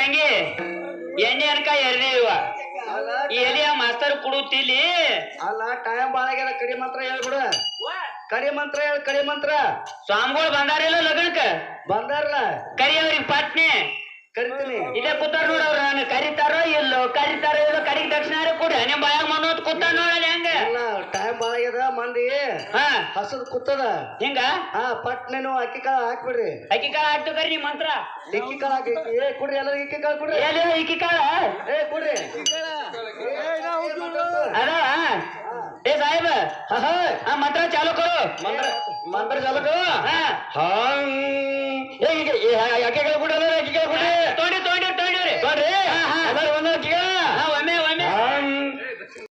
ತಂಗಿ ಎಣ್ಣೆ ಅನ್ಕ ಎರ್ರಿ ಇವ ಎಲಿಯ ಮಾಸ್ತರ್ ಕುಡುತ್ತಿಲ್ಲಿ ಅಲ್ಲ ಟೈಮ್ ಬಾಳ ಆಗ್ಯದ ಕಡಿ ಮಂತ್ರ ಹೇಳ್ಬಿಡ ಕಡಿ ಮಂತ್ರ ಹೇಳ ಕಡಿ ಮಂತ್ರ ಸ್ವಾಮಿಗಳು ಬಂದಾರಿಲ್ಲ ಲಗ್ನಕ್ಕ ಬಂದಾರಲ್ಲ ಕರಿ ಅವ್ರಿಗೆ ಪಾಟ್ನೆ ಕರಿತೀನಿ ಇದೇ ಕೂತಾರ ನೋಡವ್ರ ನಾನು ಕರಿತಾರೋ ಇಲ್ಲೋ ಕಡಿಗೆ ದಕ್ಷಿಣ ಕೊಡ್ರಿ ನಿಮ್ ಬಾಯಾಗ ಮನೋತ್ ಕೂತ ನೋಡಲ್ಲ ಹೆಂಗ ಇಲ್ಲ ಟೈಮ್ ಬಾಳ ಆಗ್ಯದ ಮಂದಿ ಹಾ ಹಸದ್ ಕೂತದ ಹಿಂಗ ಹಾ ಪಟ್ನೇನು ಅಕ್ಕಿ ಕಾಳ ಹಾಕ್ಬಿಡ್ರಿ ಅಕ್ಕಿ ಕಾಳ ಹಾಕ್ತು ಕರಿ ನಿಮ್ ಮಂತ್ರ ಇಕ್ಕಿ ಕಾಳ ಹಾಕಿ ಏ ಕುಡ್ರಿ ಎಲ್ಲರೂ ಇಕ್ಕಿ ಕಾಳ ಕುಡ್ರಿ ಎಲ್ಲಿ ಇಕ್ಕಿ ಕಾಳ ಏ ಕುಡ್ರಿ ಅದ ಏ ಸಾಹೇಬ ಹಾ ಮಂತ್ರ ಚಾಲು ಕರು ಮಂತ್ರ ಚಾಲಕ ಹಾ ಹಂಗ್ ಅಕ್ಕಿಗಳು ಕೂಡ